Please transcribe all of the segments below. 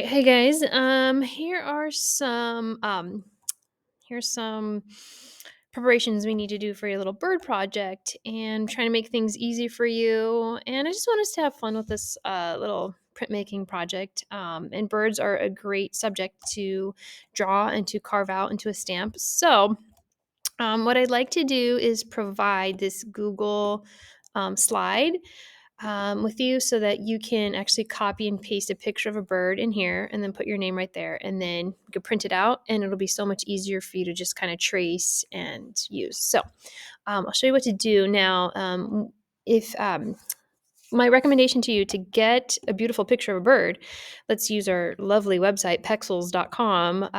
right, hey guys. Here's some preparations we need to do for your little bird project, and trying to make things easy for you. And I just want us to have fun with this little printmaking project. And birds are a great subject to draw and to carve out into a stamp. So, what I'd like to do is provide this Google slide with you so that you can actually copy and paste a picture of a bird in here and then put your name right there. And then you can print it out and it'll be so much easier for you to just kind of trace and use. So I'll show you what to do now. If My recommendation to you to get a beautiful picture of a bird, let's use our lovely website, pexels.com.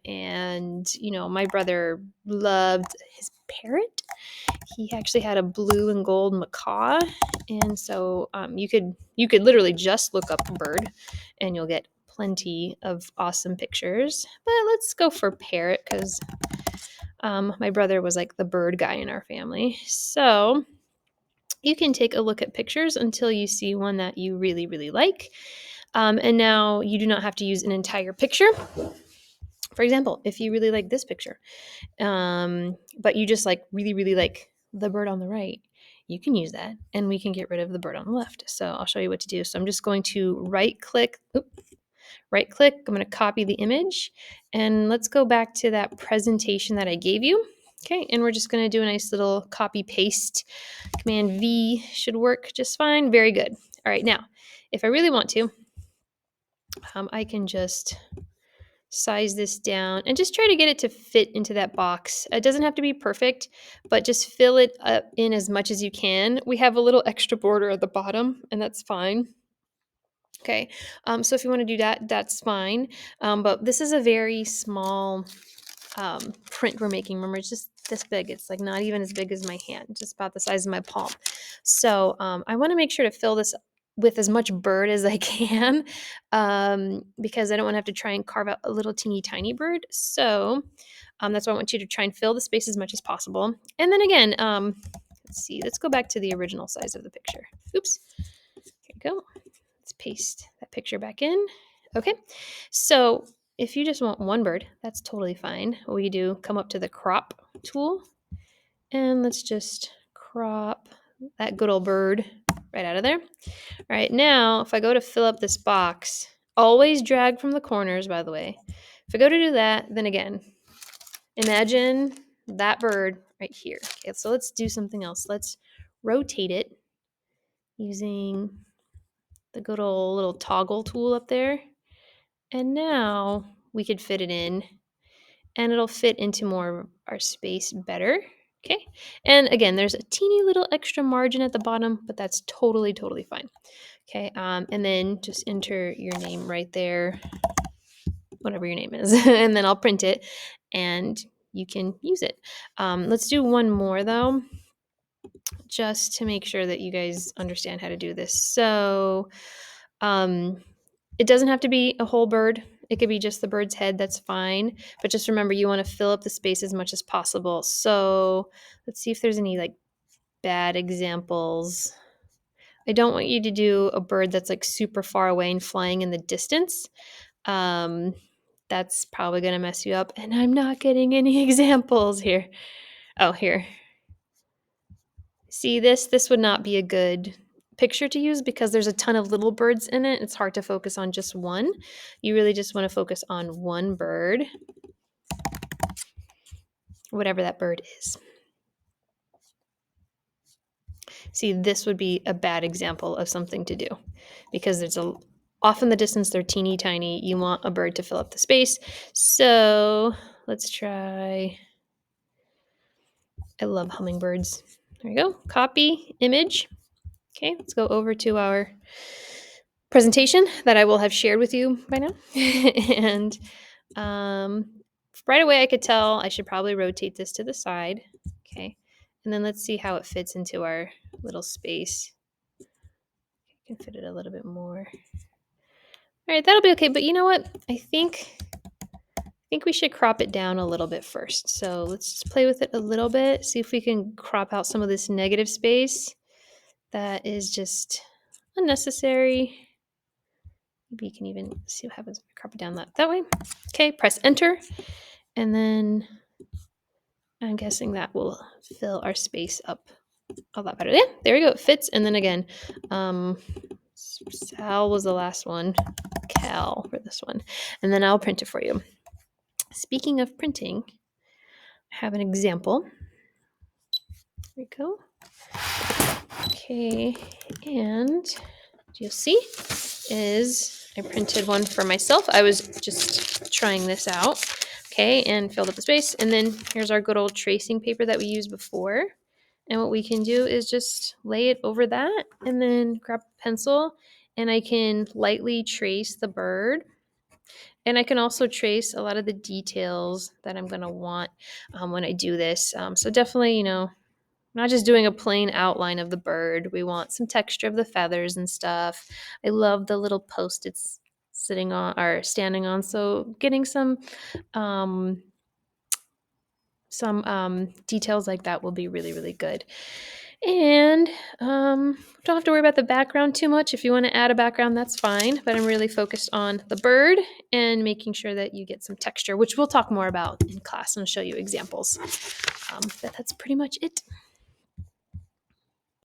And, my brother loved his parrot. He actually had a blue and gold macaw, and so you could literally just look up a bird, and you'll get plenty of awesome pictures. But let's go for parrot because my brother was like the bird guy in our family. So you can take a look at pictures until you see one that you really, really like. And now you do not have to use an entire picture. For example, if you really like this picture, but you just like really, really like the bird on the right, you can use that and we can get rid of the bird on the left. So I'll show you what to do. So I'm just going to right click. I'm going to copy the image, and let's go back to that presentation that I gave you. Okay, and we're just going to do a nice little copy paste. Command V should work just fine. Very good. All right, now, if I really want to, I can just size this down and just try to get it to fit into that box. It doesn't have to be perfect, but just fill it up in as much as you can. We have a little extra border at the bottom, and that's fine. Okay, so if you want to do that, that's fine. But this is a very small print we're making. Remember, it's just this big. It's like not even as big as my hand, just about the size of my palm. So I want to make sure to fill this with as much bird as I can, because I don't want to have to try and carve out a little teeny tiny bird. So that's why I want you to try and fill the space as much as possible. And then again, let's see, let's go back to the original size of the picture. Oops, here we go. Let's paste that picture back in. Okay, so if you just want one bird, that's totally fine. What you do, come up to the crop tool, and let's just crop that good old bird right out of there. All right, now if I go to fill up this box, always drag from the corners, by the way. If I go to do that, then again, imagine that bird right here. Okay, so let's do something else. Let's rotate it using the good old little toggle tool up there. And now we could fit it in, and it'll fit into more of our space better. Okay. And again, there's a teeny little extra margin at the bottom, but that's totally, totally fine. Okay. And then just enter your name right there, whatever your name is, and then I'll print it and you can use it. Let's do one more though, just to make sure that you guys understand how to do this. So, it doesn't have to be a whole bird. It could be just the bird's head. That's fine. But just remember, you want to fill up the space as much as possible. So let's see if there's any like bad examples. I don't want you to do a bird that's like super far away and flying in the distance. That's probably going to mess you up. And I'm not getting any examples here. Oh, here. See this? This would not be a good picture to use because there's a ton of little birds in it. It's hard to focus on just one. You really just want to focus on one bird, whatever that bird is. See, this would be a bad example of something to do because off in the distance, they're teeny tiny. You want a bird to fill up the space. So let's try. I love hummingbirds. There we go. Copy image. Okay, let's go over to our presentation that I will have shared with you by now. And right away I could tell I should probably rotate this to the side. Okay. And then let's see how it fits into our little space. I can fit it a little bit more. All right, that'll be okay. But you know what? I think we should crop it down a little bit first. So let's just play with it a little bit. See if we can crop out some of this negative space that is just unnecessary. Maybe you can even see what happens if I copy down that way. Okay, press enter. And then I'm guessing that will fill our space up a lot better. Yeah, there we go. It fits. And then again, Sal was the last one. Cal for this one. And then I'll print it for you. Speaking of printing, I have an example. There we go. Okay, and you'll see is I printed one for myself. I was just trying this out, okay, and filled up the space. And then here's our good old tracing paper that we used before. And what we can do is just lay it over that and then grab a pencil and I can lightly trace the bird. And I can also trace a lot of the details that I'm going to want when I do this. So definitely, not just doing a plain outline of the bird. We want some texture of the feathers and stuff. I love the little post it's sitting on or standing on. So getting um, some details like that will be really, really good. And don't have to worry about the background too much. If you want to add a background, that's fine. But I'm really focused on the bird and making sure that you get some texture, which we'll talk more about in class and show you examples. But that's pretty much it.